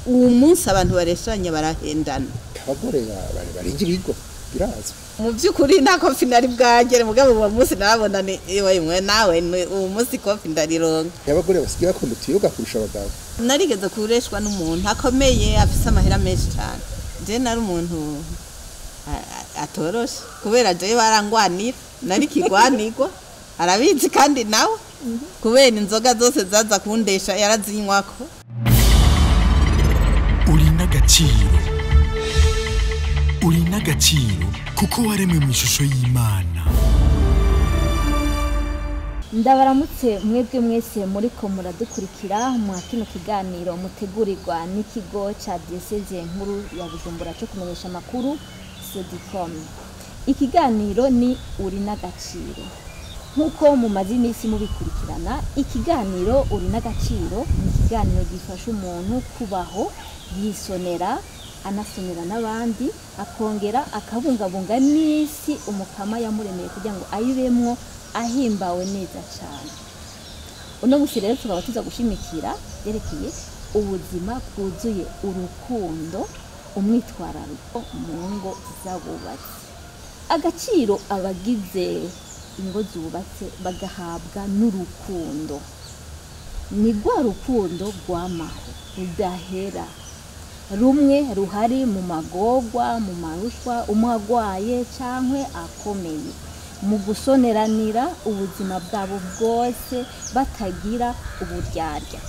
uwo munsi abantu bareshanye barahendana abagore barinje ibigo biraza mu by'ukuri nta kofi nari bwagere mugabo uwo munsi narabona ni imwe nawe uwo munsi kofi ndarironka abagore basigaye bakunda tuyoga kurusha abagabo narigeze kureshwa n'umuntu akomeye afise amahera menshi cyane je nari umuntu atoroshe kubera je barangwanira nari kigwanirwa arabizi kandi nawe kubera inzoga zose zaza kundesha yarazinywako uri n'agaciro kuko waremwe mu ishusho y'Imana. Ndabaramutse mwebwe mwese muriko muradukurikira mu kino kiganiro mutegurirwa n'ikigo ca Diocese nkuru ya Bujumbura cyo kumenyesha makuru Sedicom. Ikiganiro ni uri n'agaciro. Nkuko mu mazimisi mubikurikirana, ikiganiro uri n'agaciro ni ikiganiro gifasha umuntu kubaho yisonera anasonera n'abandi akongera akabungabunga n'isi umukama yamuremeye kugira ngo ayibemwo ahimbawe neza cyane. Uno musi rero tukaba tuza gushimikira yerekeye ubuzima bwuzuye urukundo umwitwarariko mu ngo z'abubatsi. Agaciro abagize ingo zubatse bagahabwa n'urukundo. Ni rwa rukundo rw'amaho rudahera. Rumwe ruhari mu magorwa mu marushwa umwagwaye cankwe akomeye mu gusoneranira ubuzima bwabo bwose batagira uburyarya.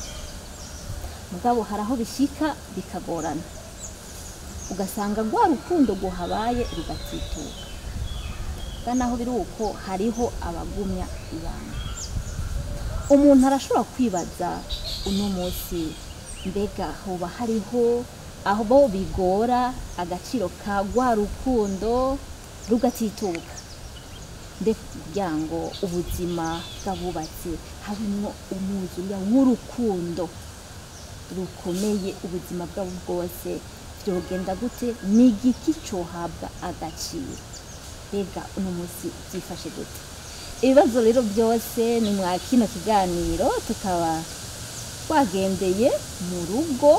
Mugabo haraho bishika bikagorana ugasanga rwa rukundo guhabaye rugatituka kanaho biri uko hariho abagumya ibanga. Umuntu arashobora kwibaza uno munsi mbega hoba hariho aho bo bigora agaciro ka rwa rukundo rugatituka kugira ngo ubuzima bw'abubatse harimo umwuzure w'urukundo rukomeye ubuzima bwabo bwose byogenda gute n'igiki cohabwa agaciro mbega uno munsi byifashe gute. Ibibazo rero byose ni mwa kino kiganiro tukaba twagendeye mu rugo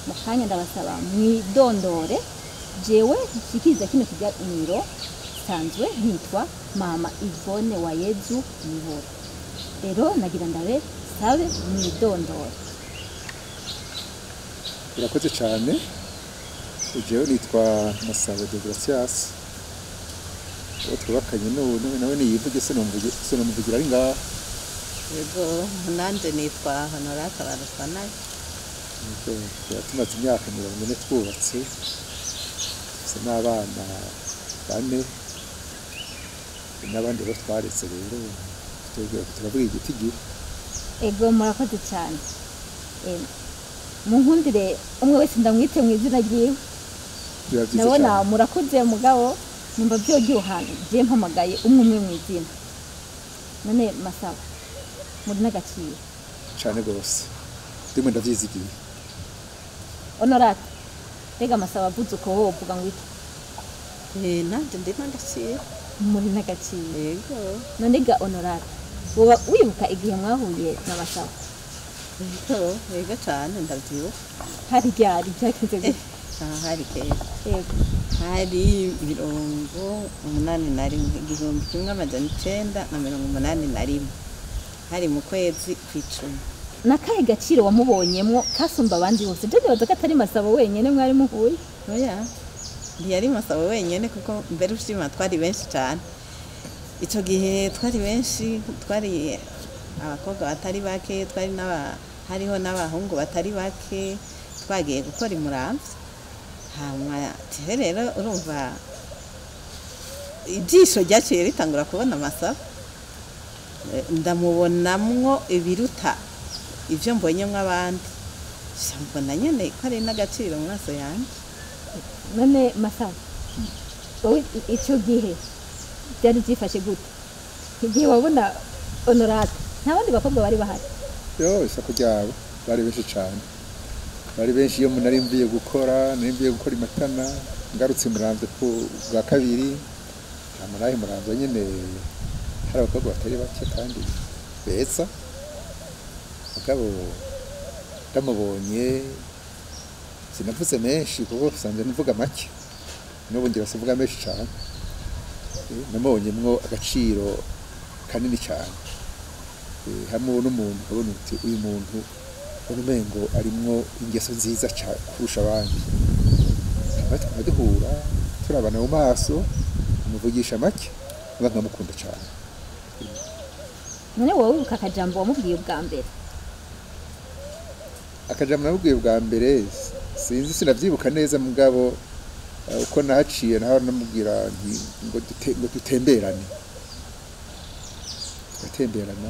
mu kanya ndabasaba mwidondore jewe nshikiriza kino kiganiro sanzwe nitwa Mama Yvonne Wayezu Mibora. Rero nagira ndabe sabe mwidondore. birakoze cyane jewe nitwa Masabo de Gracias twubakanye nawe niyivuge se numvugira ari ngaha. Yego nanje nitwa Honorata Barusanaye. Tumaze imyaka 40 twubatse se n'abana 4 n'abandi bo twaretse rero turavuga igiti gira. Ego murakoze cyane. Munkundire umwe wese ndamwite mu izina ryiwe. Nabona murakoze mugabo numva byogihana je mpamagaye umwe mu izina. None Masabo muri n'agaciro cyane gose ndimo ndavyizigiye. Honorata rega Masabo avuze uko wowe uvuga ngo nanje ndimo ndashira muri n'agaciro. Yego none ga Honorata woba wibuka igihe mwahuye na Masabo? Yego cyane ndavyibuka. Hari ryari byakize gute? Hari kera. Yego hari 1981 hari mu kwezi kw'icumi. Nakahe gaciro wamubonyemwo kasumba abandi bose? Je nibaza ko atari Masabo wenyene mwari muhuye. Oya ntiyari Masabo wenyene kuko mbere ushima twari benshi cyane. Ico gihe twari benshi, twari abakobwa batari bake, twari hariho n'abahungu batari bake, twagiye gukora imuramvya. Hama rero urumva ijisho ryaciye ritangura kubona Masabo, ndamubonamwo ibiruta ivyo mbonyemwo abandi. Mbona nyene ko ari n'agaciro mu maso yanje. None Masabo wowe ico gihe byari byifashe gute? Igihe wabona Honorata nta bandi bakobwa bari bahari? Isako ryabo bari benshi cyane, bari benshi. Iyo munari mviye gukora imatana ngarutse muramvye ku bwa kabiri amarahe muramvye nyene hari abakobwa batari bake kandi beza. Mugabo ndamubonye sinavuze menshi kuko usanzwe nvuga make n'ubu ngira sivuga menshi cyane namubonyemwo agaciro kanini cyane hamwe n'umuntu ubona uti uyu muntu urumengo arimwo ingeso nziza kurusha abandi tukaba duhura turabana mu maso umuvugisha make nkamukunda cyane. none wowe wibuka akajambo wamubwiye ubwa mbere? Akajambo namubwiye ubwa mbere sinzi sinavyibuka neza mugabo uko naciye naho namubwira nti ngo dutemberane tugatemberana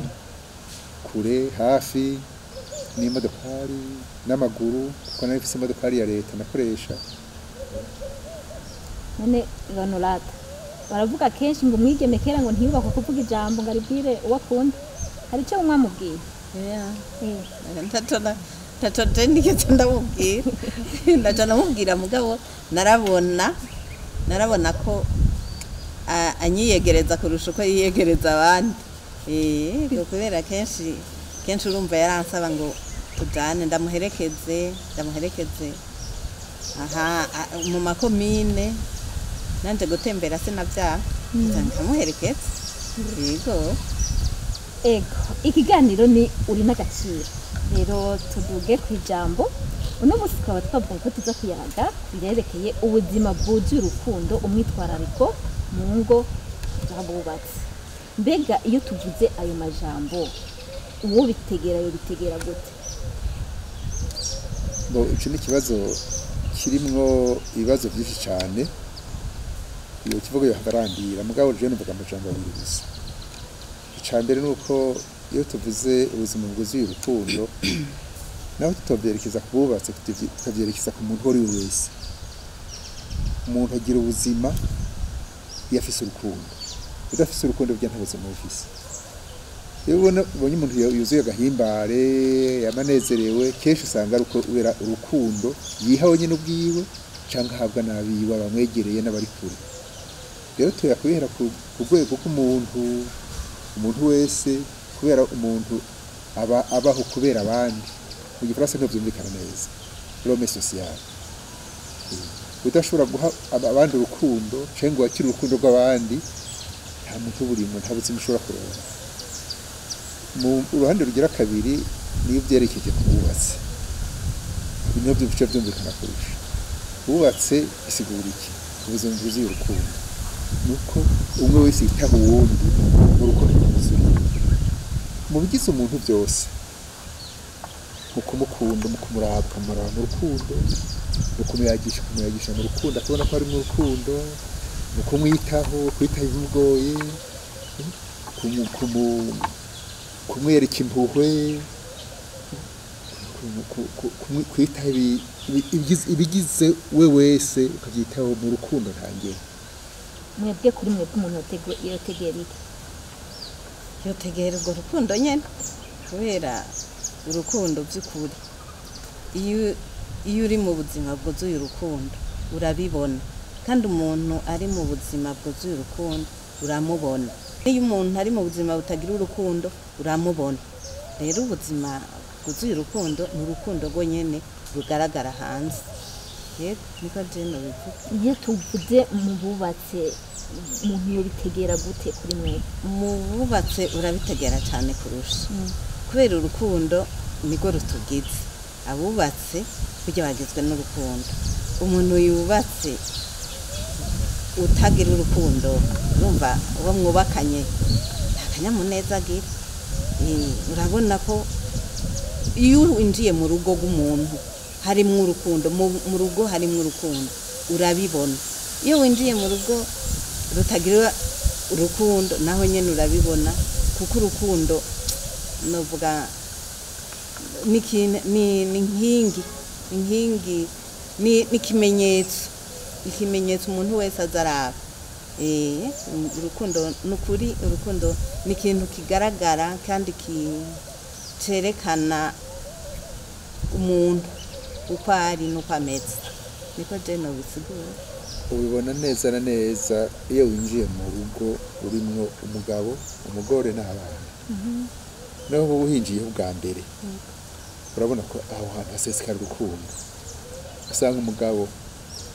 kure hafi n'imodokari n'amaguru kuko nari mfise imodokari ya leta nakoresha. none Honorata baravuga kenshi ngo mwigeme kera ngo ntiyubakwa kuvuga ijambo ngo aribwire uwo akunda, hari icyo mwamubwiye? Tato nigeze ndamubwira ndaca namubwira mugabo narabona ko anyiyegereza kurusha uko yiyegereza abandi kubera kenshi urumva yaransaba ngo tujane ndamuherekeze mu makomine nanje gutembera sinavyaha ndamuherekeza. Yego ikiganiro ni uri n'agaciro rero tuduge ku ijambo uno munsi twaba twavuga ko tuza kuyaga birerekeye ubuzima bwuzuye urukundo umwitwarariko mu ngo z'abubatsi. Mbega iyo tuvuze ayo majambo uwo bitegera gute? Ico ni ikibazo kirimwo ibibazo byinshi cyane iyo kivuga yaharandira mugabo je numvaga amajambo abiri gusa. Icambere nuko iyo tuvuze ubuzima bwuzuye urukundo naho tutobyerekeza kububatse tukavyerekeza ku muntu wari wese. Umuntu agira ubuzima yafise urukundo, udafise urukundo bya ntabwo bufise. Iyo ubonye umuntu yuzuye agahimbare yamanezerewe kenshi usanga aruko ubera urukundo yihawe nyine ubwiwe cyangwa ahabwa nabiwe abamwegereye n'abari kure. Rero tuyakwihera ku rwego umuntu wese kubera umuntu abaho kubera abandi mu gifaransa ntibyumvikana neza l'homme social. Udashobora guha abandi urukundo cyangwa wakira urukundo rw'abandi nta muntu burimo nta buzima ushobora kuronka. Mu ruhande rugira kabiri niyo byerekeje kububatse ibintu by'ubuce byumvikana kurusha bubatse isigura iki ubuzima bwuzuye urukundo nuko umwe wese yitaho uwundi mu rukundo rwuzuye mu bigize umuntu byose mu kumukunda mu kumuraba mu rukundo mu kumuyagisha mu rukundo akabona ko ari mu rukundo mu kumwitaho kwitaho ibimugoye kumwereka impuhwe kwitaho ibigize we wese ukabyitaho mu rukundo ntangere. Mwebwe kuri mwebwe umuntu yotegera iki? Yotegera urwo rukundo nyene kubera urukundo by'ukuri iyo uri mu buzima bwuzuye urukundo urabibona kandi umuntu ari mu buzima bwuzuye urukundo uramubona. Iyo umuntu ari mu buzima butagira urukundo uramubona. Rero ubuzima bwuzuye urukundo ni urukundo rwo nyene rugaragara hanze. Yego niko jeno bivuga. Iyo tuvuze mu bubatse umuntu yobitegera gute kuri mwe? Mu bubatse urabitegera cyane kurusha kubera urukundo niko rutugize. Abubatse kujya bagizwe n'urukundo. Umuntu yubatse utagira urukundo urumva uwo mwubakanye akanyamuneza agira. Urabona ko iyo winjiye mu rugo rw'umuntu harimo urukundo mu rugo harimo urukundo urabibona. Iyo winjiye mu rugo rutagira urukundo naho nyene urabibona kuko urukundo novuga ni inkingi ni ikimenyetso umuntu wese azaraba. Urukundo nukuri urukundo ni ikintu kigaragara kandi cerekana umuntu uko ari nuko ameze. Niko jeno bisigura. Ubibona neza na neza iyo winjiye mu rugo urimwo umugabo umugore n'abana naho uhinjiye ubwa mbere urabona ko aho hantu hasesekara urukundo usanga umugabo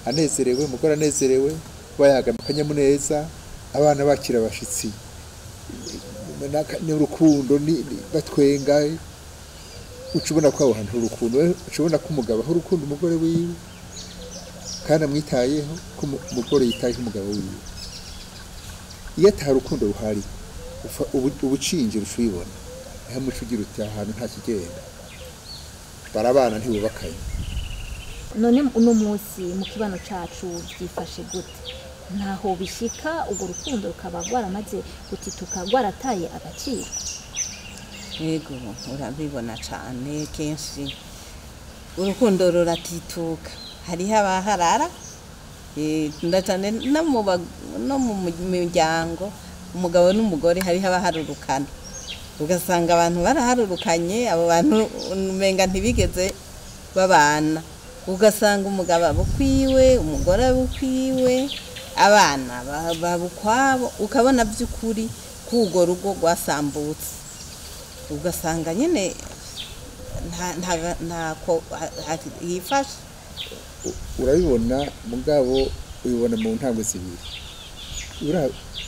anezerewe umugore anezerewe bayaga akanyamuneza abana bakira abashitsi ni urukundo ni batwenga ucubona ko aho hantu urukundo ucubona ko umugabo aho urukundo umugore wiwe kandi amwitayeho ko umugore yitayeho umugabo wiwe iyo atari urukundo ruhari ubucinje rushubibona aho muco ugira uti ahantu nta kigenda barabana ntibubakanye. none uno munsi mu kibano cacu byifashe gute ntaho bishika urwo rukundo rukaba rwaramaze gutituka rwarataye agaciro? yego urabibona cyane kenshi urukundo ruratituka hariho abaharara ndacane no mu miryango umugabo n'umugore hariho abaharurukana ugasanga abantu baraharurukanye abo bantu umenga ntibigeze babana ugasanga umugabo abukwiwe umugore abukwiwe abana babukwabo ukabona by'ukuri kugo rugo rwasambutse ugasanga nyine ntako yifashe. urabibona mugabo ubibona mu ntango zibiri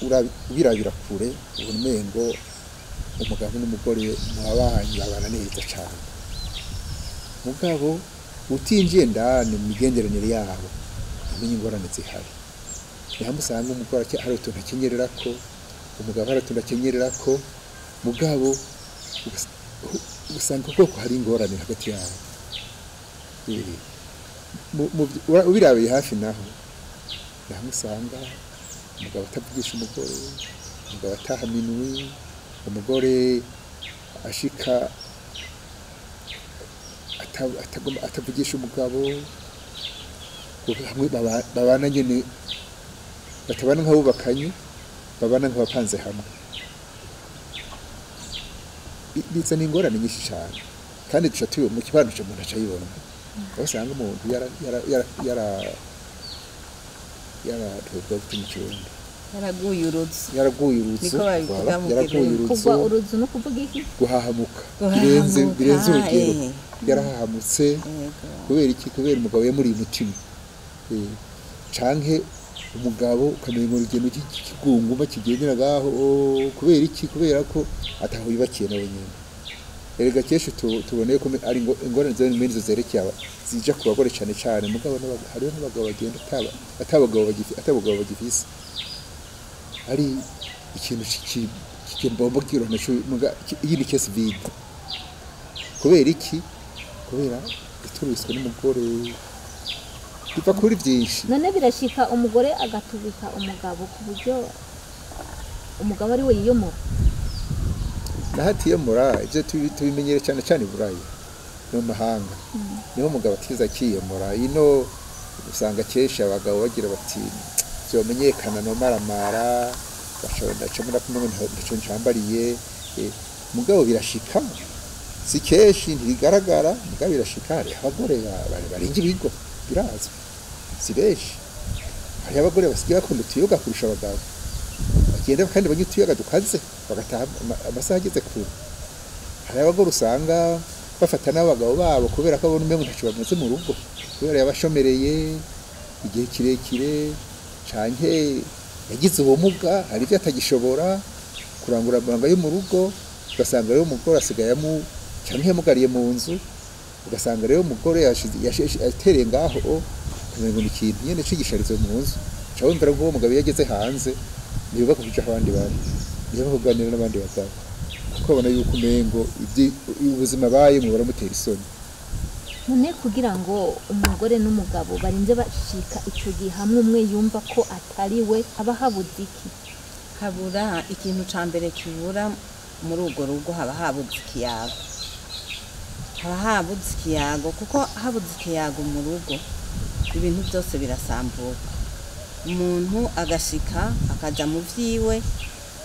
urabirabira kure ubona umengo umugabo n'umugore mubabanye babana neza cyane mugabo utinjiye ndani mu migenderanire yabo umenye ingorane zihari niho musanga umugore hari utuntu akenyerera ko umugabo hari utuntu akenyerera ko mugabo usanga koko hari ingorane hagati yabo ubirabiye hafi naho usanga umugabo atavugisha umugore umugabo ataha minwi umugore ashika atavugisha umugabo hamwe babana nyine batabana nk'abubakanye babana nk'abapanze hamwe bizana ingorane nyinshi cyane kandi duca tuyo mu kibano cy'umuntu acayibona aho usanga umuntu yaraguye urutsu kugwa urutsu no kuvuga iki guhahamuka birenze urugero yarahahamutse kubera iki kubera umugabo yamuri umutima canke umugabo ukamenya urugendo cy'ikigunguma kigendera gaho kubera iki kubera ko ataho yubakiye nawe nyine erega kesho tuboneye ko ari ingorane zo muri zo zerekeye zija ku bagore cyane cyane mugabo hariho n'abagabo bagenda atabagabo bagifise ari ikintu kigomba kiro naco yindi case vide kubera iki kubera ituriswe n'umugore biva kuri byinshi none birashika umugore agatubika umugabo ku buryo umugabo ari we yiyomora nahatiyomora ivyo tubimenyere cyane cyane Burayi no mahanga niho umugabo atiza kiyomora ino usanga kesha abagabo bagira bati byomenyekana no maramara bashobora cyamura kumwe ndaco ncambariye mugabo birashika si keshi ntibigaragara mugabo birashika hari abagore barinje ibigo birazwi si benshi hari abagore basigaye bakunda utuyoga kurusha abagabo bagenda kandi banywa utuyoga dukaze bagataha amasaha ageze kure hari abagore usanga bafata n'abagabo babo kubera ko abona umengo ntacyo bamaze mu rugo kubera yabashomereye igihe kirekire canke yagize ubumuga hari ibyo atagishobora kurangura amabanga yo mu rugo ugasanga rero umugore asigaye cyangwa yamugariye mu nzu ugasanga rero umugore yatereye ngaho kumengo ni ikintu nyene cigisharizo mu nzu cawe mbere ngo umugabo yageze hanze niba kuja abandi bari niba kuganira n'abandi bagabo kuko babona yuko umengo ubuzima baye mu baramutera isoni none kugira ngo umugore n'umugabo barinze bashika ico gihe hamwe umwe yumva ko atari we haba habuze iki habura ikintu ca mbere kibura muri urwo rugo haba habuze ikiyago kuko habuze ikiyago mu rugo ibintu byose birasambuka umuntu agashika akaja mu vyiwe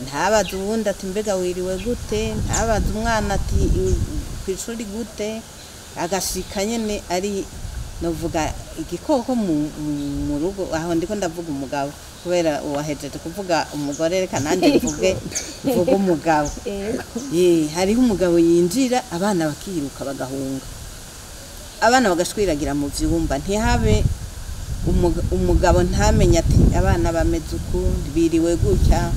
ntabaza uwundi ati mbega wiriwe gute ntabaza umwana ati kw'ishuri gute agashika nyene ari novuga igikoko mu rugo aho ndiko ndavuga umugabo kubera uwahejeje kuvuga umugore reka nanje mvuge umugabo hariho umugabo yinjira abana bakiruka bagahunga abana bagashwiragira mu vyumba ntihabe umugabo ntamenye ati abana bameze uku biriwe gutya,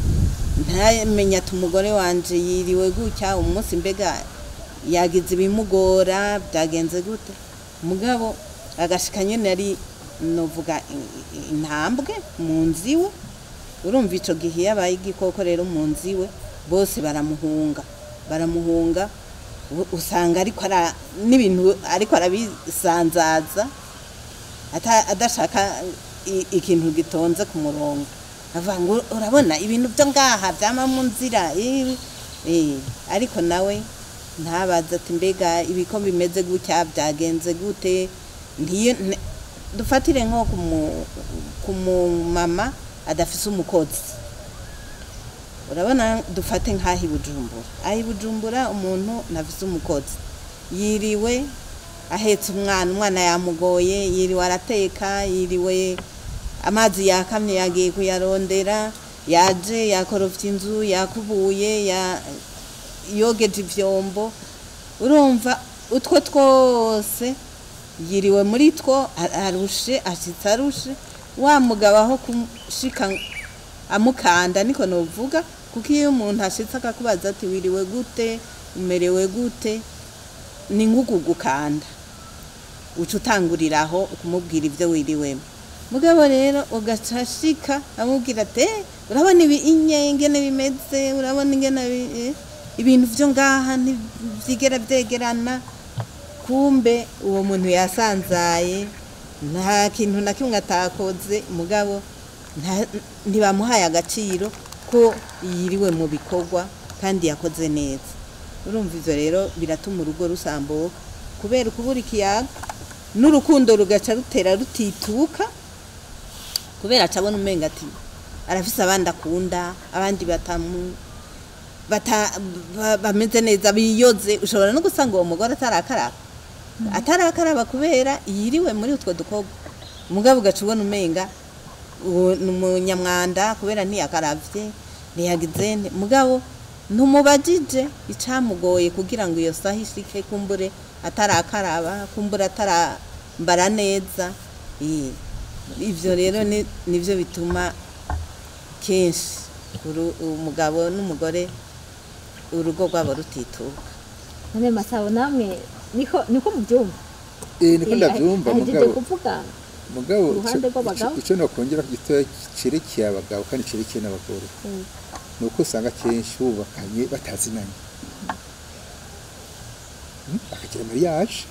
ntamenye ati umugore wanje yiriwe gutya umunsi mbega yagize ibimugora byagenze gute. Umugabo agashika nyene ari novuga intambwe mu nziwe. Urumva ico gihe yabaye igikoko rero mu nziwe bose baramuhunga usanga ariko n'ibintu ariko arabisanzaza adashaka ikintu gitonze ku murongo, avuga ngo urabona ibintu byo ngaha byama mu nzira ariko nawe ntabaza ati mbega ibiko bimeze gutya byagenze gute. Dufatire nko ku mama adafise umukozi, urabona dufate nk'aho Bujumbura umuntu ntafise umukozi yiriwe ahetse umwana yamugoye, yiriwe arateka, yiriwe amazi yakamye yagiye kuyarondera, yaje yakorofye inzu, yakubuye, yogeje ivyombo. Urumva utwo twose yiriwe muri two arushe, ashitse arushe. Wa mugabo aho kushika amukanda niko novuga, kuko iyo umuntu ashitse akakubaza ati wiriwe gute umerewe gute ni nk'ugukanda uca utanguriraho ukumubwira ibyo wiriwemo. Mugabo rero ugacashika amubwira ati urabona ibi ingene bimeze, urabona ingene ibintu byo ngaha ntivyigera byegerana, kumbe uwo muntu yasanzaye nta kintu na kimwe atakoze. Mugabo ntibamuhaye agaciro ko yiriwe mu bikorwa kandi yakoze neza. Urumva ivyo rero biratuma urugo rusambuka kubera ukubura ikiyaga, n'urukundo rugaca rutera rutituka kubera acabona umenga ati arafise abandi akunda, abandi bameze neza biyoze. Ushobora no gusanga uwo mugore atarakaraba kubera yiriwe muri utwo dukobwa. Umugabo ugaca ubona umenga n'umunyamwanda kubera ntiyakaravye ntiyagize. Mugabo ntumubajije icamugoye kugira ngo iyo saha ishike, kumbure atarakaraba, kumbure atarambara neza. Ivyo rero nivyo bituma kenshi umugabo n'umugore urugo rwabo rutituka. None Masabo namwe niko mubyumva? Niko ndabyumva mugabo uruhande rw'abagabo icyo nokongera gitoya cerekeye abagabo kandi cerekeye n'abagore nuko usanga kenshi bubakanye batazinanye. Akagira mariage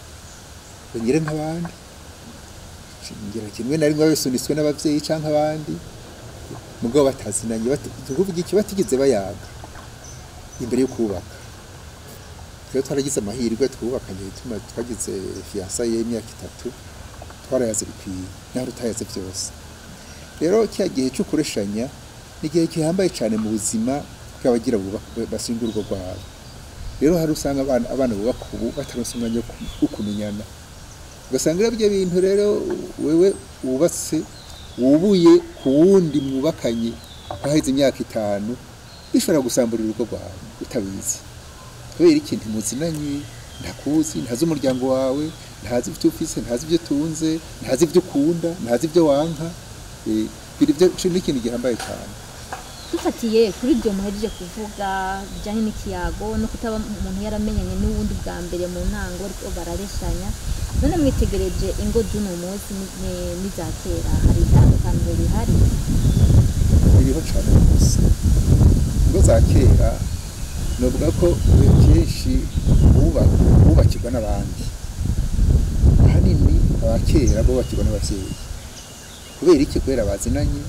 bongere nk'abandi, ngira kimwe na rimwe basunitswe n'abavyeyi canke abandi, mugabo batazinanye tuvuga iki batigeze bayaga imbere yo kubaka. Rero twaragize amahirwe twubakanye twagize fiançailles y'imyaka 3 twarayaze bikwiye naho rutayaze byose. Rero cya gihe cyo kureshanya ni gihe kihambaye cyane mu buzima bw'abagira basinga urugo rwabo. Rero hari usanga abana bubaka ubu bataronse umwanya wo kumenyana, ugasanga ibyo bintu rero wewe wubatse wubuye ku wundi mwubakanye haheze imyaka 5 bishobora gusambura urugo rwawe utabizi kubera ikintu muzinanye, ntakuzi, ntazi umuryango wawe, ntazi ibyo ufise, ntazi ibyo tunze, ntazi ibyo ukunda, ntazi ibyo wanka. Biri byo n'ikintu gihambaye cyane. Dufatiye kuri ibyo muhejeje kuvuga bijyanye n'ikiyago no kutaba umuntu yaramenyanye n'uwundi bwa mbere mu ntango ariko barareshanya, none mwitegereje ingo z'uno munsi n'iza kera hari itandukaniro rihari? Biriho cyane rwose. Ingo za kera novuga ko kenshi bubakirwa n'abandi, ahanini abakera bo bakirwa n'abavyeyi. Kubera iki? Kubera bazinanye,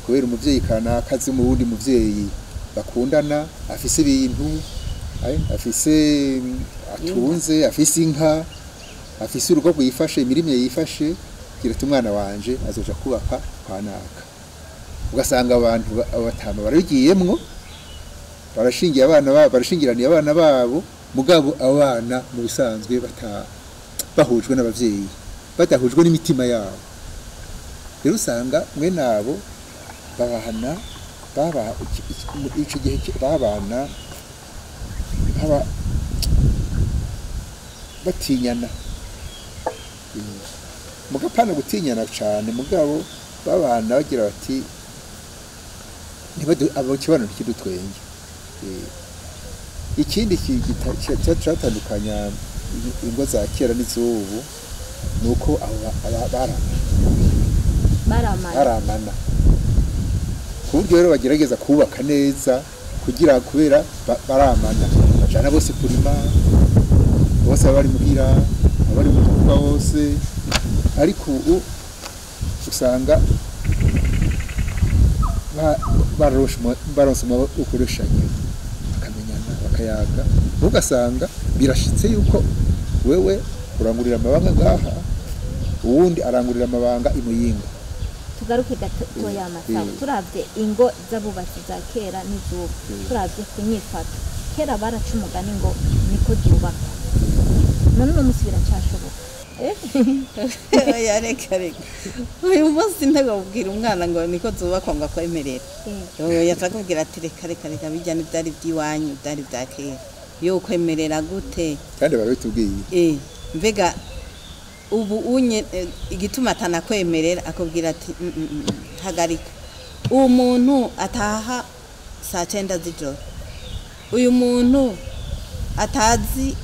kubera umuvyeyi kanaka azi mu wundi muvyeyi bakundana, afise ibintu, afise atunze, afise inka, afise urugo rwifashe, imirimo yifashe, kirata umwana wanje azoja kubaka kwa naka. Ugasanga abantu batama barigiyemwo, barashingiye barashingiraniye abana babo, mugabo abana mu bisanzwe bahujwe n'abavyeyi, badahujwe n'imitima yabo. Rero usanga mwe nabo babana ico gihe babana batinyana, mugapana gutinyana cyane mugabo babana bagira bati abo kibano kidutwenge. Ikindi cyatandukanya ingo za kera n'izubu nuko baramana ku buryo rero bagerageza kubaka neza kubera baramana bacana bose kurima bose bari muhira abari mu kuba bose ariko ubu usanga baronse ukoreshaje bakamenyana bakayaga ugasanga birashitse yuko wewe urangurira amabanga ngaha uwundi arangurira amabanga imuyinga. Tugaruke gato ya Masabo turavye ingo z'abubatsi za kera n'izubu turavye kunyifato kera baraca umugani ngo niko zubaka none no musubira cyashoboka yareka uyu munsi ndagabwira umwana ngo niko zubakwa ngo akwemerera yatakubwira ati reka bijyana ibyari by'iwanyu byari bya kera yo kwemerera gute kandi babitubwiye mbega ubu unye igituma atanakwemerera akubwira ati hagarika uwo muntu ataha saa 9 z'ijoro uyu muntu atazi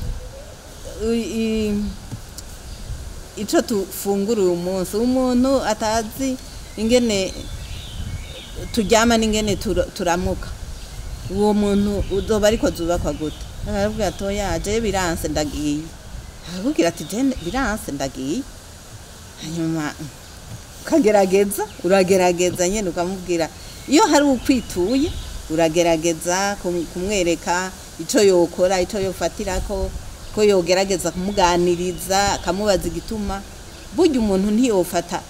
ico tufungura uyu munsi umuntu atazi ingene turyama n'ingene turamuka uwo muntu uzoba ariko zubakwa gute aravuga atoya je biranse ndagiye akubwira ati biranse ndagiye hanyuma uragerageza nyene ukamubwira iyo hari ukwituye uragerageza kumwereka ico yokora ico yofatirako ko yogerageza kumuganiriza akamubaza igituma burya umuntu ntiyofata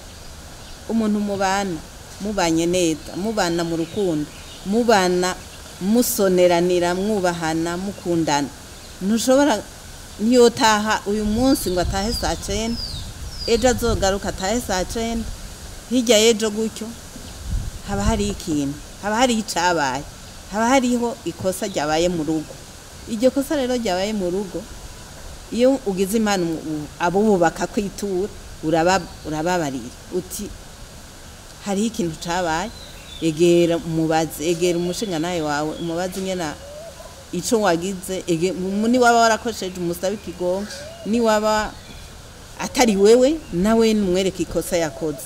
umuntu mubanye neza mubana mu rukundo mubana musoneranira mwubahana mukundana ntushobora ntiyotaha uyu munsi ngo atahe saa 9 ejo azogaruka atahe saa 9 hirya y'ejo gutyo haba hari ikintu haba hari icabaye haba hariho ikosa ryabaye mu rugo iryo kosa rero ryabaye mu rugo iyo ugize imana abo bubaka kwitura urababarira uti hari ikintu cabaye egera umushinga nawe wawe umubaze nyena ico wagize ni waba warakosheje umusabe ikigongo ni waba atari wewe nawe numwereka ikosa yakoze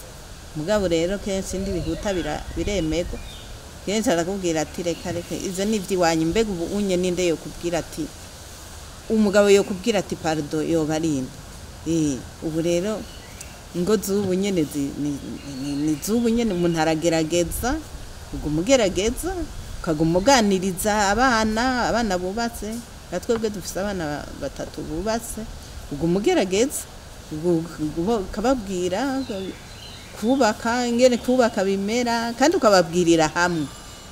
mugabo rero kenshi ndi bihuta biremego kenshi arakubwira ati reka izo ni ivy'iwanyu mbega ubu unye ninde yo kubwira ati umugabo yo kubwira ati pardon yo barinde ubu rero ingo z'ubu nyene ni z'ubu nyene umuntu aragerageza ugumugerageza ukagumuganiriza abana bubatse natwebwe dufise abana 3 bubatse ugumugerageza ukababwira kubaka ingene kubaka bimera kandi ukababwirira hamwe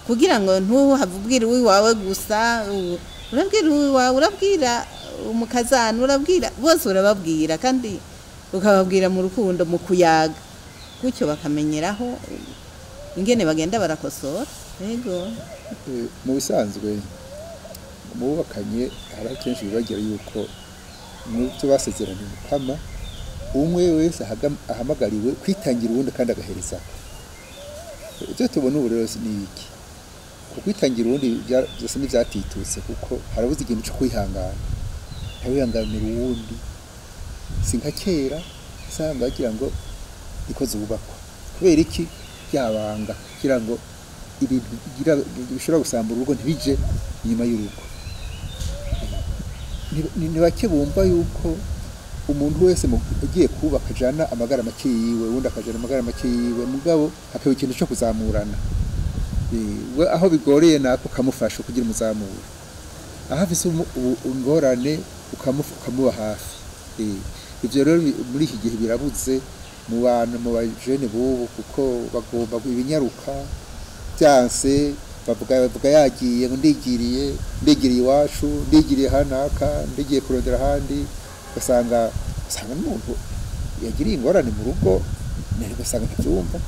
kugira ngo ntuhavubwire wawe gusa urabwira umukazana urabwira bose urababwira kandi ukababwira mu rukundo mu kuyaga gutyo bakamenyeraho ingene bagenda barakosora yego mu bisanzwe mubakanye hari kenshi bibagira yuko n'ubyo basezeranye mukama umwe wese ahamagariwe kwitangira uwundi kandi agahereza ibyo tubona ubu rero ni iki kwitangira uwundi byose n'ivyatitutse kuko harabuze ikintu cyo kwihangana ntawihanganira uwundi sinka kera usanga bagira ngo ikoze ububakwa kubera iki byabanga kugira ngo ibintu bishobora gusambura urugo ntibije inyuma y'urugo ni bake bumva yuko umuntu wese ugiye kubaka jana amagara make yiwe wundi akajana amagara make yiwe mugabo hakaba ikintu cyo kuzamurana we aho bigoreye nako kamufasha kugira umuzamuro aho afise ingorane ukamuba hafi ivyo rero muri iki gihe birabuze mu bantu mu bajene bubu kuko bagomba ibinyaruka byanse bavuga yagiye ngo ndigiriye iwacu ndigiriye hanaka ndigiye kurondera handi basanga n'umuntu yagiriye ingorane mu rugo nari basanga ntabyumva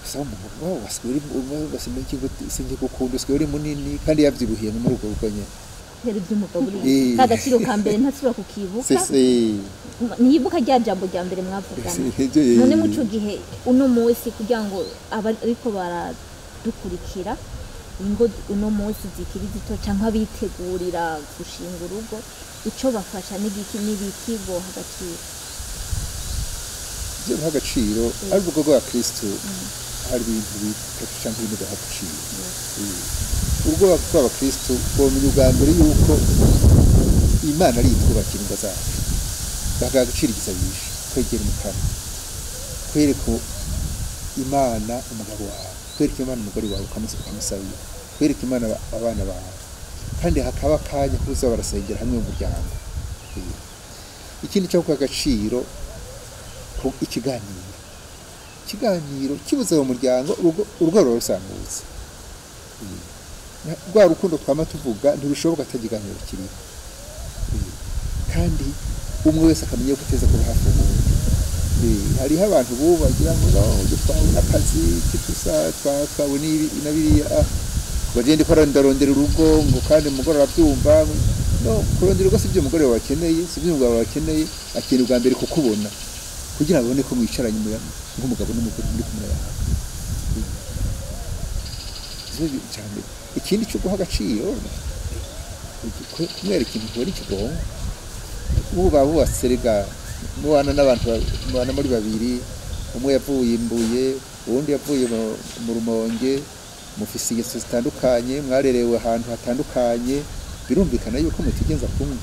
usanga umuntu waswiri basimeki singi gukunda uswiri munini kandi yavyibuhiye mu rugo ruganye kubera iby'umugabo uri kagaciro ka mbere ntasubira kukibuka niyibuka rya jambo rya mbere mwavugana none muco gihe uno munsi kugira ngo ariko baradukurikira ingo uno munsi zikiri zito cyangwa bitegurira gushinga urugo ico bafasha n'igiki n'ibiki bo hagaciro byo hagaciro ari ubwo bwa Kristo hari ibintu bitatu cyangwa ibintu by'agaciro ubwo bwa Kristo bomenya ubwa mbere yuko Imana ari itwubakira ingo zacu bagagaciriza yishe kwegera umukara kwereka Imana umugabo wawe kwereka Imana umugore wawe ukamusabira kwereka Imana abana bawe kandi hakaba kanya kuza barasengera hamwe mu muryango ikindi cyo kwagaciro ko ikiganiro kibuze mu muryango urugo rusangutse rwa rukundo twama tuvuga ntirushoboka atagiganiro kiri kandi umwe wese akamenya ko ateza kuba hafi ubundi hariho abantu bagira ngo twawe n'akazi twawe n'ibiriya bagende kwarondarondera urugo ngo kandi umugore arabyumva no kurondera urugo si byo umugore wawe akeneye si byo umugabo wawe akeneye akeneye ubwa mbere kukubona kugira ngo abone ko mwicaranye nk'umugabo n'umugore muri kumwe yawe cyane ikindi cyo guha agaciro kumwereka ikintu wari kigongo uba bubaserega mubana n'abantu mubana muri babiri umwe yavuye imbuye uwundi yavuye mu Rumonge mufise ingeso zitandukanye mwarerewe ahantu hatandukanye birumvikana yuko mutigenza kumwe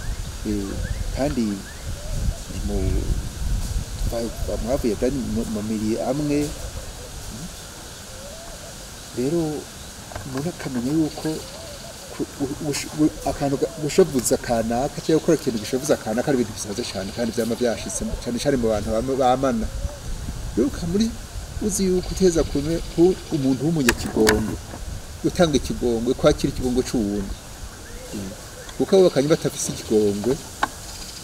kandi mwavuye mu miri amwe rero umuntu akamenya yuko akantu gushavuza kanaka cyangwa gukora ikintu gishavuza kanaka ari ibintu bisaze cyane kandi byama byashitse cyane cyane mu bantu bamana rero muri uzi yuko uteza kume umuntu w'umunyakigongo utanga ikigongwe kwakira ikigongwe c'uwundi kuko abo bakanye batafise ikigongwe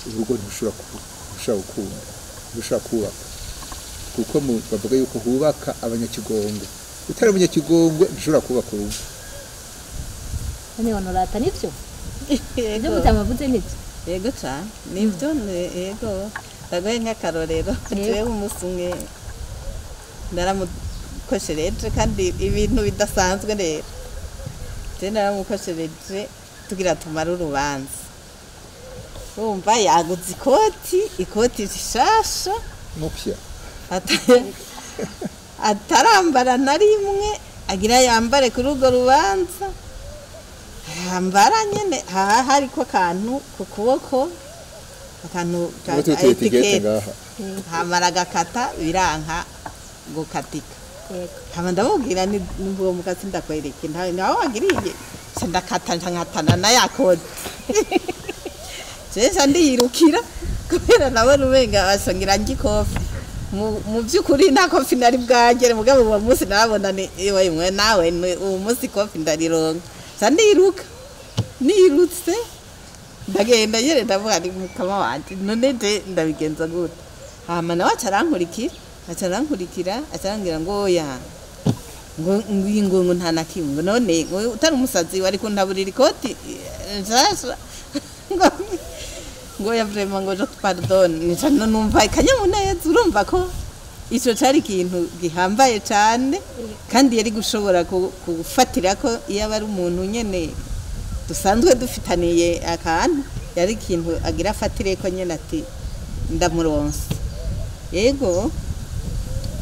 urugo ntushobora gukunda ntushobora kubaka kuko bavuga yuko hubaka abanyakigongwe utari umunyakigongwe ntushobora kubaka urugo none honorata nivyo ibyo mutamavuze nivyo yego cyane nivyo yego ndagoye nk'akarorero jewe umusumwe ndaramukoshereje kandi ibintu bidasanzwe rero je ndaramukoshereje tugira tumara urubanza wumva yaguze ikoti rishasha mupya atarambara na rimwe agira yambare kuri urwo rubanza yambara nyene hariko akantu ku kuboko akantu ka etikete hamara gakata biranka gukatika hama ndamubwira ni uwo mukasi ndakwereke nawe wagiriye ndakata nkatana na yakode Sesa ndiyirukira kubera nawe rubenga basongira ngikofi mu byukuri nta kofi nari bwagere mugabo uwo munsi narabona ni ewe mwe nawe uwo munsi kofi ndarironga sandiruka nirutse ndagenda yere ndavuga ni mukama wanje none je ndabigenza gute hama nawe acarankurikira acarangira ngo oya ngo nta nakimwe none ngo utari umusazi wari kuntaburira ikoti sasa ngo ya vraiment ngo je pardon nicano numva ikanyamuneza urumva ko ico cari ikintu gihambaye cyane kandi yari gushobora gufatira ko iyo ari umuntu nyene dusanzwe dufitaniye akantu yari ikintu agira afatire ko nyene ati ndamuronse yego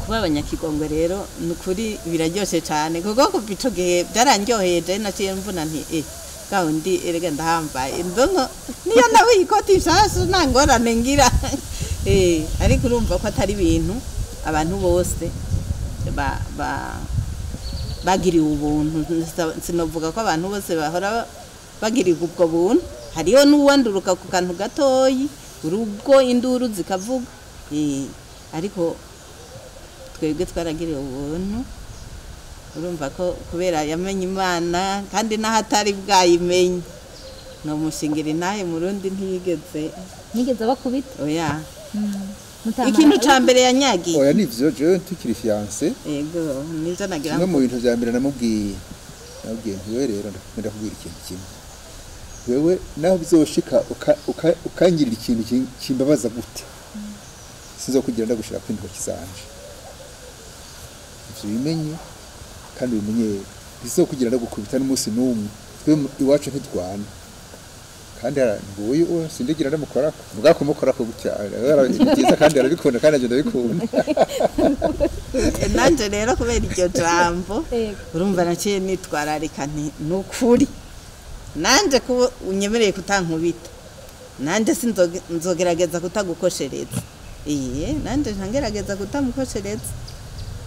kuba abanyakigongwe rero nukuri biraryoshe cyane kuko kuva ico gihe byaranryoheje naciye mvuna nti kaundi erega ndahambaye ndongo niyo nawe ikoti shasu nangorane ngira ariko urumva ko atari ibintu abantu bose bagiriwe ubuntu sinovuga ko abantu bose bahora bagiriwe ubwo buntu hariyo n'uwanduruka ku kantu gatoyi urugo induru zikavuga ariko twebwe twaragiriwe ubuntu urumva ko kubera yamenye Imana kandi nahatari bwayimenye no mushingira intahe mu Rundi ntiyigeze bakubita oya ikintu ca mbere yanyagiye oya nivyo je tukiri fiancé yego nizo nagira ngo mu bintu vya mbere namubwiye ntiwe rero ndakubwira ikintu kimwe wewe naho bizoshika ukangirira ikintu kimbabaza gute sinzo kugira ndagushira ku intoki zanje ivyo bimenye kandi bimenye bizokugira ndagukubita n'umunsi n'umwe twe iwacu ntitwana kandi nguyu sindigira ndamukora vuga ko mukora ko gutya byiza kandi arabikunda kandi agenda bikunda nanje rero kubera iryo jambo urumva naciye nitwararika nti nukuri nanje ko unyemereye kutankubita nanje sinzogerageza kutagukoshereza nanje ntangerageza kutamukoshereza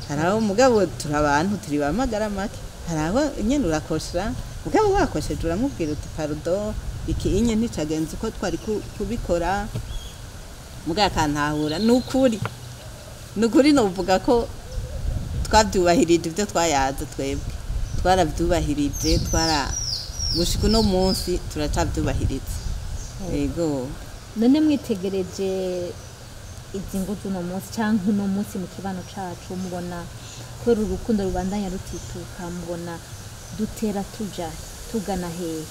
haraho mugabo turabantu turi bamagara make haraho nyene urakoshera mugabo wakosheje uramubwira uti pardon iki inye nticagenze uko twari kubikora mugaka kantahura nukuri novuga ko twabyubahirije ibyo twayaza twebwe twarabyubahirije gushika no munsi turacabyubahiriza yego none mwitegereje izingo z'uno munsi canke uno munsi mu kibano cacu mubona ko urukundo rubandanya rutituka mubona dutera tugana hehe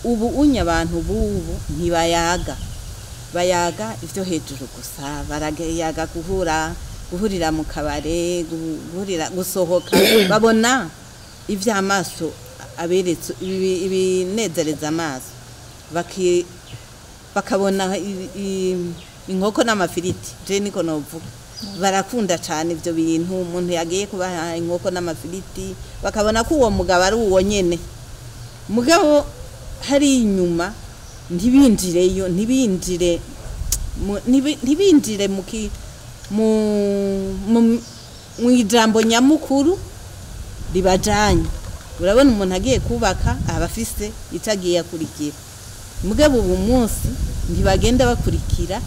ubu unya abantu bubu ntibayaga bayaga ivyo hejuru gusa barayaga guhurira mu kabare gusohoka babona ivy'amaso aberetse ibinezereza amaso bakabona inkoko n'amafiriti je niko novuga barakunda cyane ivyo bintu umuntu yagiye kubaha inkoko n'amafiriti bakabona ko uwo mugabo ari uwo nyene mugabo hari inyuma ntibinjireyo ntibinjire mu ijambo nyamukuru ribajanye urabona umuntu agiye kubaka abafise itagiye akurikira mugabo ubu munsi ntibagenda bakurikira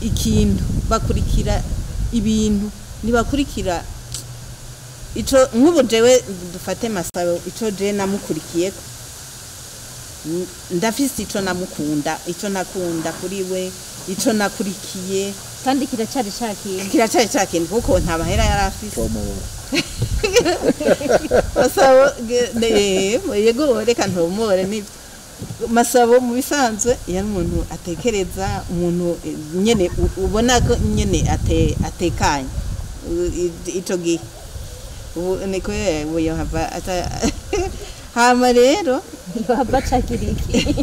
ikintu bakurikira ibintu nibakurikira ico nk'ubu jewe dufate Masabo ico je namukurikiyeko ndafise ico namukunda ico nakunda kuri we ico nakurikiye kandi kiracari cyakintu kuko nta mahera yarafise Masabo yego reka ntomore ni Masabo mu bisanzwe yari umuntu atekereza umuntu nyene ubona ko nyene atekanye ico gihe ubu niko yo hava hama rero baba cakiriki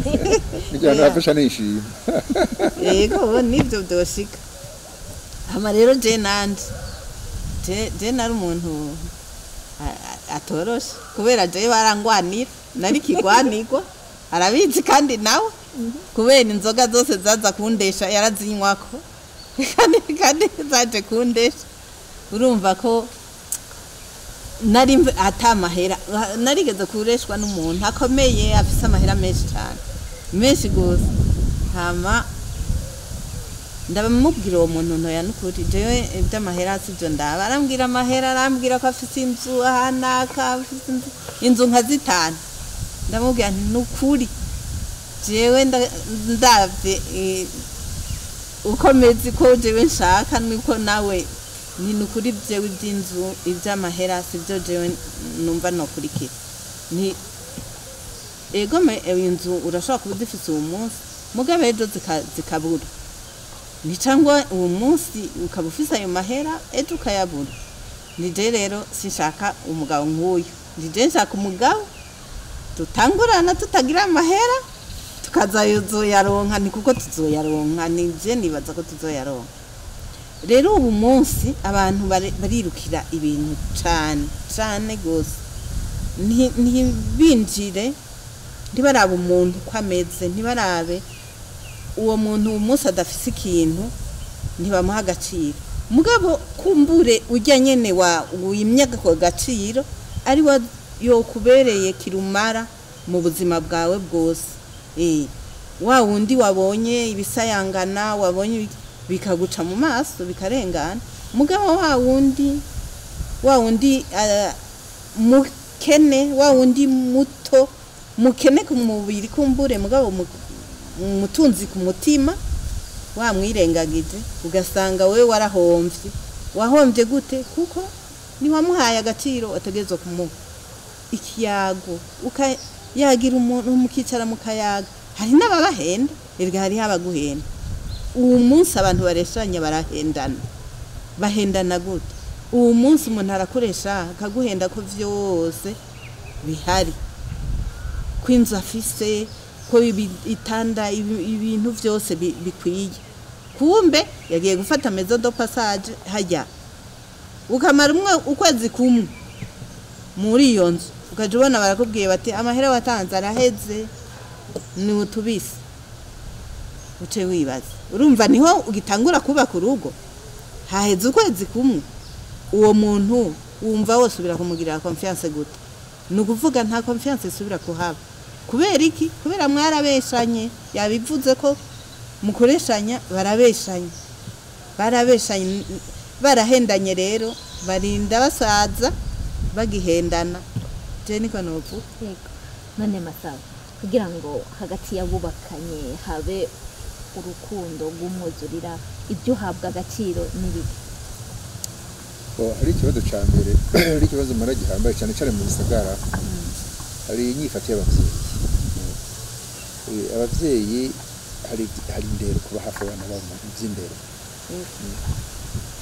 nijana afasha nishima yego nivyo doshika hama rero je nandi je nari umuntu atoroshe kubera je barangwanira nari kigwanirwa arabizi kandi nawe kubera inzoga zose zaza kundesha yarazinywako kandi zaje kundesha urumva ko nari atamahera narigeze kureshwa n'umuntu akomeye afise amahera menshi cyane menshi gose hama ndabamubwira uwo muntu ntoya n'ukuri jewe iby'amahera sivyo ndaba arambwira amahera arambwira ko afise inzu ahanaka afise inzu nka zitanu ndamubwira nti n'ukuri jewe ndavye ukomeze ko jewe nshaka niko nawe ni nukuri jewe iby'inzu iby'amahera sivyo jewe numva nokurikira ni ego inzu urashobora kuba zifise uwo munsi mugabe ejo zikabura ni cyangwa uwo munsi ukaba ufise ayo mahera ejo ukayabura ni je rero sinshaka umugabo nk'uyu ni je nshaka umugabo tutangurana tutagira amahera tukazayoyaronka ni kuko tuzoyaronka ni je nibaza ko tuzoyaronka rero ubu munsi abantu barirukira ibintu cyane gose ntibinjire ntibarabe umuntu ko ameze ntibarabe uwo muntu umunsi adafise ikintu ntibamuha agaciro mugabo kumbure ujya nyene wimyaga ko gaciro ari wa yokubereye kirumara mu buzima bwawe bwose wa wundi wabonye ibisayangana wabonye bikaguca mu maso bikarengana mugabo wa wundi mukene wa wundi muto mukene ku mubiri kumbure mugabo mutunzi ku mutima wamwirengagije ugasanga wewe wahombye gute kuko ni wamuhaye agaciro ategezo kumuha ikiyago yagira umuntu mukicara mu kayaga hari n'ababahenda erega hari abaguhenda uwo munsi abantu bareshanya barahendana bahendana gute uwo munsi umuntu arakoresha akaguhenda ko vyose bihari kwinzu afise ko itanda ibintu vyose bikwiye kumbe yagiye gufata maison de passage hajya ukamara ukwezi kumwe muri iyo nzu ukaje ubona barakubwiye bati amahera watanze araheze ni utubise uce wibaza urumva niho ugitangura kubaka urugo haheze ukwezi kumwe uwo muntu wumva wose ubira kumugirira confiance gute nukuvuga nta confiance isubira kuhaba kubera iki kubera mwarabeshanye yabivuze ko mukoreshanya barabeshanye barahendanye rero barinda basaza bagihendana je niko novuga yego none Masabo kugira ngo hagati y'abubakanye habe urukundo rw'umwuzurira ibyo uhabwa agaciro n'ibiki hari ikibazo cya mbere hari ikibazo mara gihambaye cyane cyane mu gisagara hari inyifati abavyeyi hari indero kuba hafi abana babo mu by'indero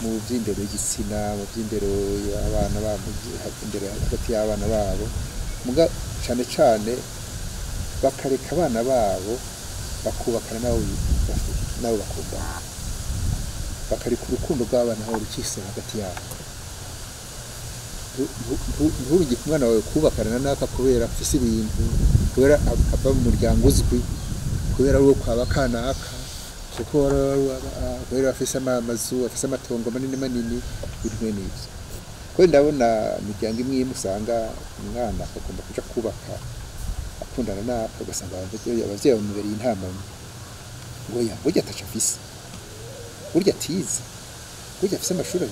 mu by'indero y'igitsina mu by'indero y'abana babo indero hagati y'abana babo muga cyane cyane bakareka abana babo bakubakana nabo bakundana bakareka urukundo rw'abana aho rukise hagati yabo nturugi kumwana wawe kubakana naka kubera afise ibintu kubera ava mu muryango uzwi kubera wo kwaba kanaka kubera afise amazu afise amatongo manini ibintu n'ibyo ko ndabona imiryango imwe musanga umwana akagomba kuja kubaka akundana naka ugasanga abavyeyi bamubera intama ngo burya ataca afise burya atize burya afise amashuri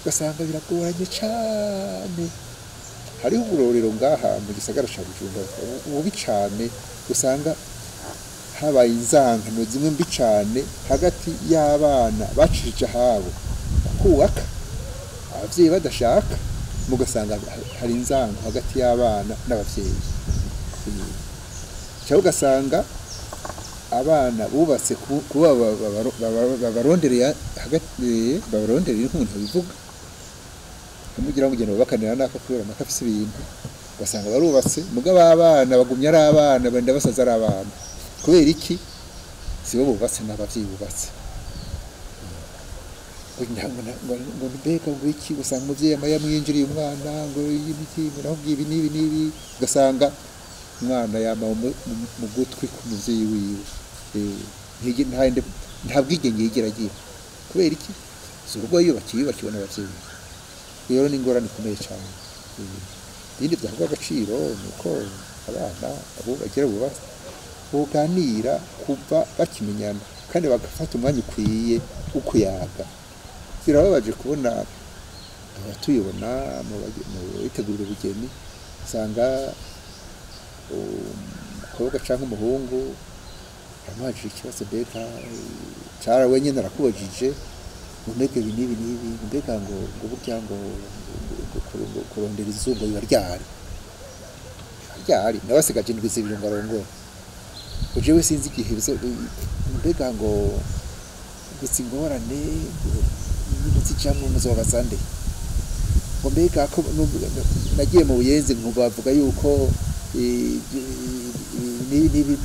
ugasanga biragoranye cyane hariho uburorero ngaha mu gisagara ca Bujumbura ubi cyane usanga habaye inzankano zimwe mbi cyane hagati y'abana bacishije habo kubaka abavyeyi badashaka mugasanga hari inzanko hagati y'abana n'abavyeyi cyangwa ugasanga abana bubatse kuba babarondereye hagati babarondereye nk'umuntu bivuga mugira ngo ugende bakanira naka kubera makafise ibintu ugasanga barubatse muga abana bagumya ari abana benda basaza ari abana kubera iki sibo bubatse n'abavyeyi bubatse ngo mbega ngo iki usanga umuvyeyi amaya mwinjiriye umwana ngo ibiti naho ibi nibi ugasanga umwana yama mu gutwi ku muvyeyi wiwe nta bwigenge yigera agira kubera iki si urugo yubakiwe n'abavyeyi rero ni ingorane ikomeye cyane ibindi byahabwa agaciro ni uko abana abo bagira buganira kuva bakimenyana kandi bagafata umwanya ukwiye ukuyaga birababaje kubona abatuyibona mu bitegurira ubugeni usanga umukobwa cyangwa umuhungu amajije ikibazo mbega cara wenyine arakubajije umeke nibi mbega ngo burya ngo kurondera izuba ryari nabasigaje ndwize ibirungo arongora ujewe sinzi igihe mbega ngo gusingorane n'ibiti cyangwa muzobazande ngo mbega ko nagiye mu buyenzi ngo bavuga yuko nibi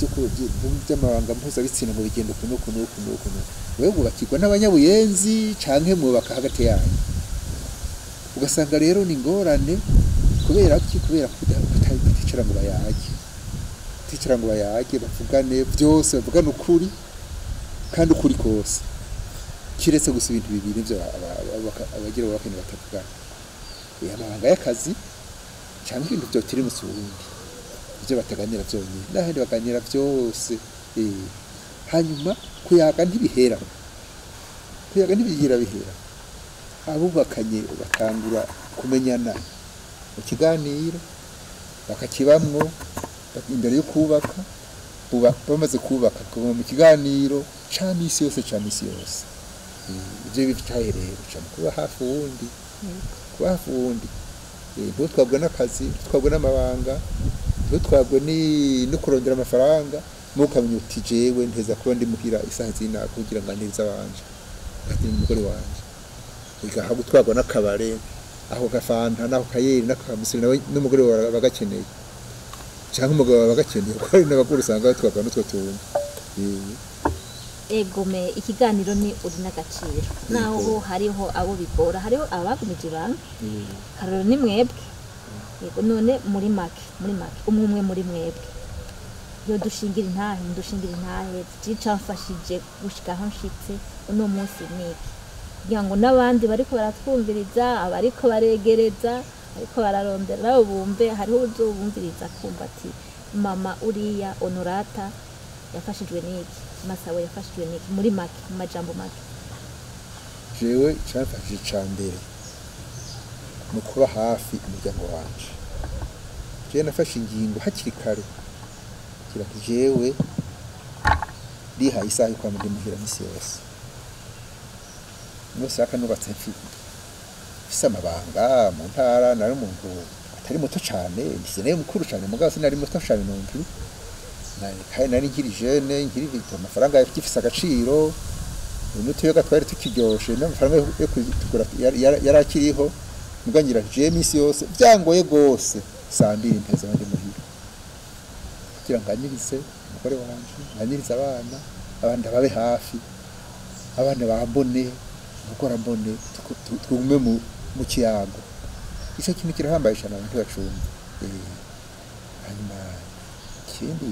by'amabanga mpuzabitsina mu bigendo kuno wewe ubakirwa n'abanyabuyenzi canke mubaka hagati yanyu ugasanga rero ni ngorane kubera kuticara ngo bayage bavugane byose bavugane ukuri kandi ukuri kose kiretse gusa ibintu bibiri byo abagira bakene batavugana amabanga y'akazi cyangwa ibintu byo tiri musubundi ibyo bataganira byonyine n'ahandi baganira byose hanyuma kuyaga ntibihera abubakanye batangura kumenyana mu kiganiro bakakibamwo imbere yo kubaka bamaze kubaka mu kiganiro ca misi yose ibyo bitaye rero cyane kuba hafi wundi ntutwabwe n'akazi twabwe n'amabanga ntutwagwe no kurondera amafaranga mukamenya uti jewe nteza kuba ndi muhira isaha zina kugira ngo neza wanje ati umugore wanje igaha gutwagwa n'akabare aho gafanta naho kayeri n'akamusiri nawe n'umugore wawe bagakeneye cyangwa umugabo bagakeneye kuko ari n'abagore usanga batwagwa n'utwo tuntu egome ikiganiro ni uri n'agaciro naho hariho abo bigora hariho abagumije ibanga karero ni mwebwe yego none muri make umwe muri mwebwe yo dushingira intahe zicamfashije gushika aho nshitse uno munsi niki kugira ngo n'abandi bariko baratwumviriza abariko baregereza ariko bararondera nabo bumve hariho uzobumviriza kumva ati mama uriya Honorata yafashijwe niki Masawe yafashijwe niki muri make mu majambo make jewe cyafashije cyambere mu kuba hafi umuryango wanje je nafashe ingingo hakiri kare jewe rihaye isaha yo kwamara muhira misi yose no saka nubatse mfise amabanga mu ntara nari umuntu atari muto cyane ngize mukuru cyane mugabo sinari muto cyane numvi nari nkiri jeune nkiri vito amafaranga yafise agaciro umuti yo gatwari tukiryoshe n'amafaranga yo kugura yarakiriho mugangira je misi yose byangoye gose sambiri mpeza ndi muhira kugira nganyirize umugore wanje nganyirize abana babe hafi abana bambone gukora mbone twugume mu kiyago icyo kintu kirahambaye cyane abantu bacumba hanyuma ikindi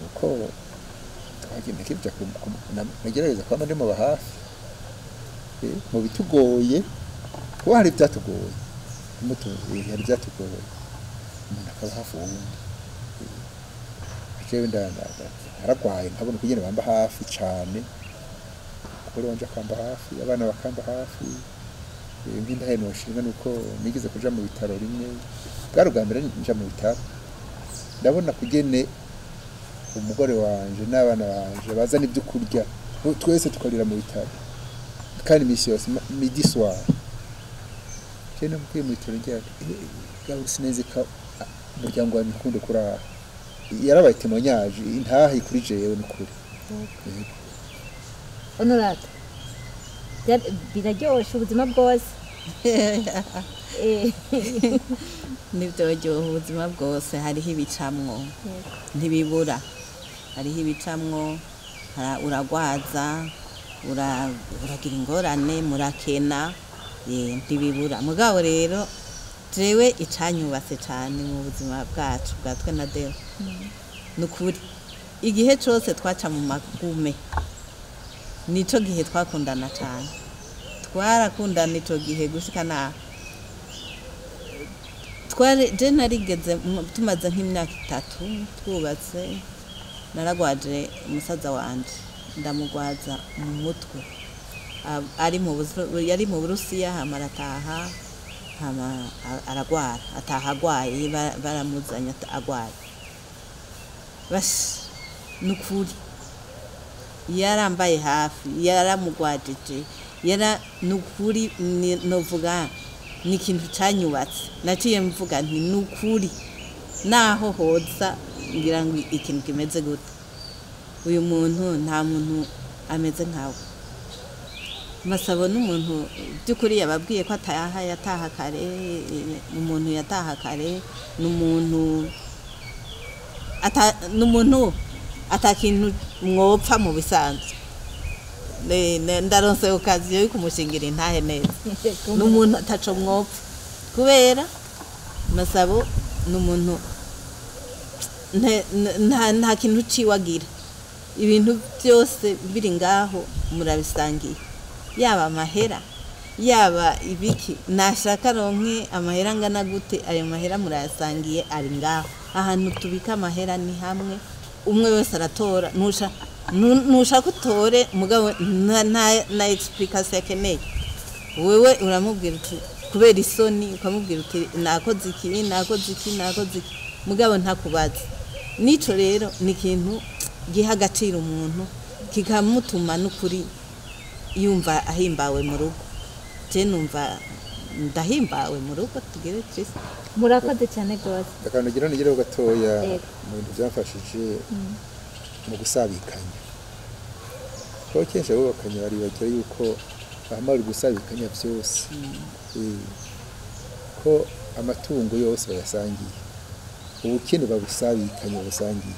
uko twagenda kirya nagerageza kwama ndi mu hafi mu bitugoye kuba hari byatugoye hari byatugoye umuntu akaba hafi wundi jewe naragwaye nkabona kugenda bamba hafi cyane kuri wanje akamba hafi abana bakamba hafi nk'indahe noshinga nuko nigize kuja mu bitaro rimwe bwarugambira nja mu bitaro ndabona kugene umugore wanje n'abana banje bazana ibyo kurya twese tukarira mu bitaro kandi misi yose midi soir cyane mukwiye mu bitaro njya gaho sinezeka umuryango wanjye kunde kurara yarabaye témoignage intahe kuri jewe n'ukuri Honorata biraryoshe ubuzima bwose nibyo ubuzima bwose hariho ibicamwo ntibibura hariho ibicamwo uragwaza uragira ingorane murakena ntibibura mugabo rero jewe icanyubatse cyane mu buzima bwacu bwatwe na Deo nukuri igihe cyose twaca mu magume nico gihe twakundana cyane twarakundana ico gihe gushika na je narigeze tumaze nk'imyaka 3 twubatse naragwaje umusaza wanje ndamugwaza mu mutwe yari mu Burusiya hamarataha aragwara atahagwaye baramuzanya agwaye basi nukuri yarambaye hafi yaramugwajije nukuri novuga ni ikintu cyanyubatse naciye mvuga nti nukuri naho hoza ngira ngo ikintu kimeze gute uyu muntu nta muntu ameze nkawe Masabo n'umuntu by'ukuri yababwiye ko yataha kare umuntu yataha kare n'umuntu atakintu mwopfa mu bisanzwe ndaronse okaziyo yo kumushingira intahe neza n'umuntu ataco mwopfa kubera Masabo n'umuntu nta kintu ciwagira ibintu byose biri ngaho murabisangiye yaba amahera yaba ibiki nashaka ronke amahera ngana gute ayo mahera murayasangiye ari ngaho ahantu tubika amahera ni hamwe umwe wese aratora nusha kutore mugabo na explication akeneye wewe uramubwira uti kubera isoni ukamubwira uti nakoze iki mugabo ntakubaza nico rero ni ikintu giha agaciro umuntu kikamutuma n'ukuri yumva ahimbawe mu rugo je numva ndahimbawe mu rugo tugere Kristo murakoze cyane gose akanagira nigire gatoya Yego. mu bintu byafashije mu gusabikanya ko kenshi abubakanye bari bagira yuko ahamara gusabikanya byose ko amatungo yose bayasangiye ubukene babusabikanye basangiye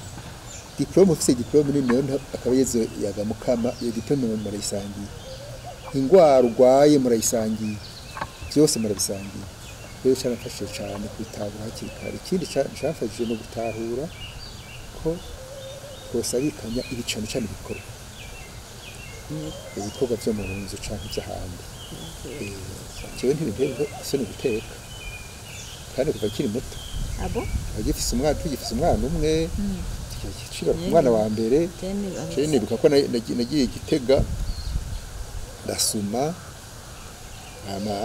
diplome ufise diplome nini nayo akaba yezo yagamukama iyo diplome murayisangiye ingwara urwaye murayisangiye byose murabisangiye rero cyarafashije cyane kwitahura hakiri kare ikindi cyafashije no gutahura ko twosabikanya ibicano cyane bikorwa ibikorwa byo mu nzu cyangwa iby'ahandi jewe ntibintera isoni guteka kandi kuva kiri muto abo tugifise umwana umwe kicira ku mwana wa mbere nibuka ko nagiye Gitega ndasuma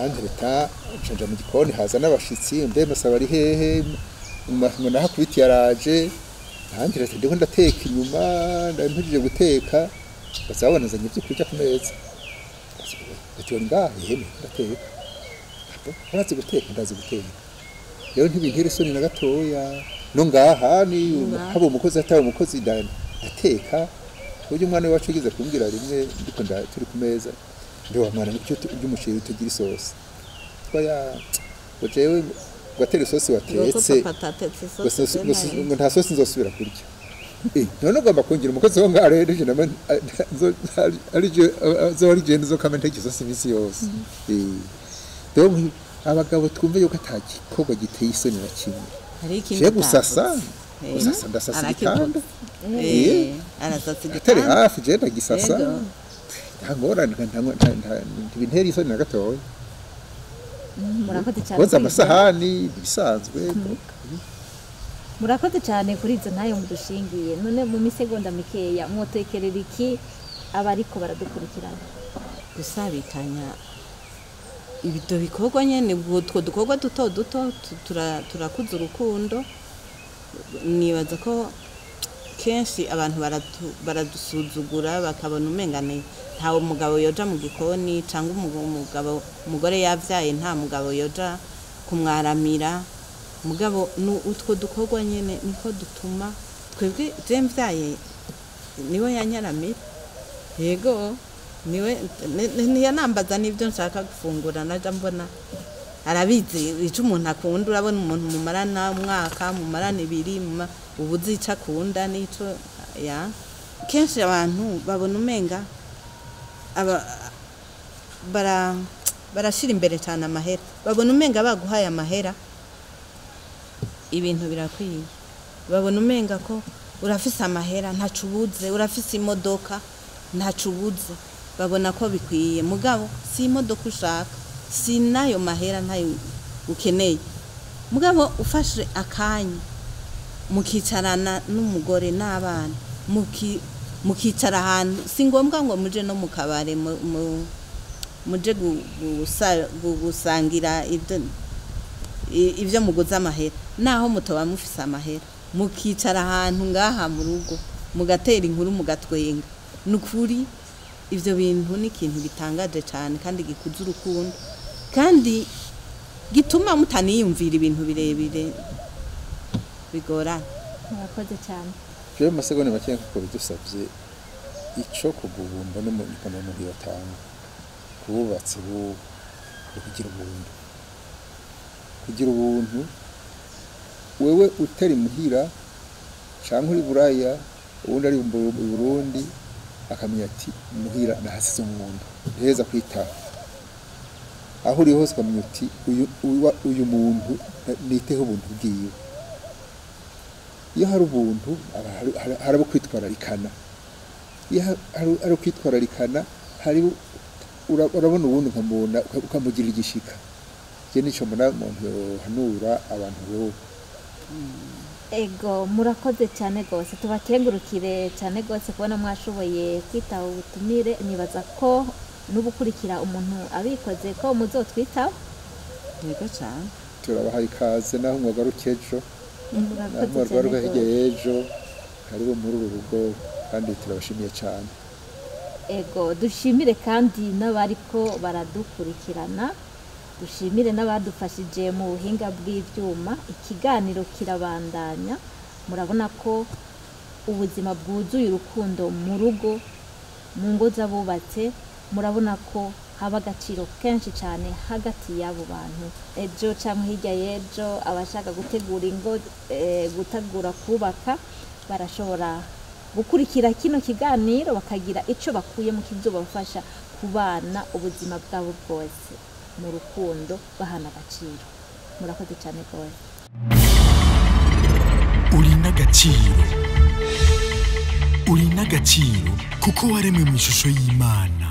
entreta nshanja mu gikoni haza n'abashitsi mbe masaba ari hehe umuntu ahakubiti yaraje entreta ndiko ndateka inyuma ndampejije guteka bazabona zanye ibyo kurya ku meza batiwe ngahe heme ndateka urazi guteka ndazi guteka rero ntibintera isoni na gatoya no ngaha ni haba umukozi atari umukozi ndateka uyu mwana wacu yagize kumbwira rimwe ndiko turi ku meza ndewa mwana n'icyo by'umuceri tugira isosi twaya jewe watera isosi watetse ngo nta sosi nzosubira kurya none ugomba kungira umukozi wo ngaho rero je nama ari je nzo kamenta isosi misi yose donc abagabo twumve yuko atagikorwa giteye isoni na kimwe hari ikindi gusasa ndasasa igitanda arasasa atari igitanda hafi je ndagisasa ntangorane ntibintera isoni na gatoya murakoze cyane koza amasahani bisanzwe murakoze cyane kuri izo ntayo mudushingiye none mu misegonda mikeya mwotekerera iki abariko baradukurikirana gusabikanya ibito bikorwa nyene utwo dukorwa duto turakuza urukundo nibaza ko kenshi abantu baradusuzugura bakabona umengane ntawe umugabo yoja mu gikoni cyangwa umugore yavyaye nta mugabo yoja kumwaramira mugabo utwo dukorwa nyene niko dutuma twebwe mvyaye niwe yanyaramira yego niwe niyanambaza n'ibyo nshaka gufungura naja mbona arabizi ico umuntu akunda urabona umuntu mumarana umwaka mumarana ibiri ubuzica akunda nico ya kenshi abantu babona umenga barashira imbere cyane amahera babona umenga baguhaye amahera ibintu birakwiye babona umenga ko urafise amahera ntacubuze urafise imodoka ntacubuze babona ko bikwiye mugabo si imodoka ushaka si nayo mahera ntayo ukeneye mugabo ufashe akanya mukicarana n'umugore n'abana mukicara ahantu si ngombwa ngo muje no mu kabare muje gusangira ibyo muguza amahera naho mutoba mufise amahera mukicara ahantu ngaha mu rugo mugatera inkuru mugatwenga nukuri ivyo bintu ni ikintu gitangaje cyane kandi gikuza urukundo kandi gituma mutaniyumvira ibintu birebire bigorana murakoze cyane je mu masegonda make kuko bidusavye ico kugubumba no mu ikana mu yatanga kububatse kugira ubuntu wewe utari muhira canke uri buraya ubundi ari mu Burundi akamenya ati muhira nahasize umuntu heza kwitaho aho uri hose ukamenya uti uyu muntu niteho ubuntu bwiwe iyo hari ubuntu harabo kwitwararikana iyo hari kwitwararikana hari urabona ubundi ukamubona ukamugirira igishika je nico mbona umuntu hanura abantu bo ego murakoze cyane gose tubakengurukire cyane gose kubona mwashoboye kwitaho ubutumire nibaza ko n'ubukurikira umuntu abikoze ko muzotwitaho yego cyane turabahaye ikaze naho mwagaruke ejo murakoze ejo hariho muri uru rugo kandi turabashimiye cyane ego dushimire kandi n'abariko baradukurikirana dushimire n'abadufashije mu buhinga bw'ivyuma. Ikiganiro kirabandanya, murabona ko ubuzima bwuzuye urukundo mu rugo, mu ngo z'abubatse, murabona ko haba agaciro kenshi cyane hagati y'abo bantu. Ejo cyangwa hirya y'ejo abashaka gutegura ingo, gutegura kubaka, barashobora gukurikira kino kiganiro bakagira ico bakuye mu kizobafasha kubana ubuzima bwabo bwose mu rukundo bahana agaciro. Murakoze cyane rwose. Uri n'agaciro kuko waremwe mu ishusho y'Imana.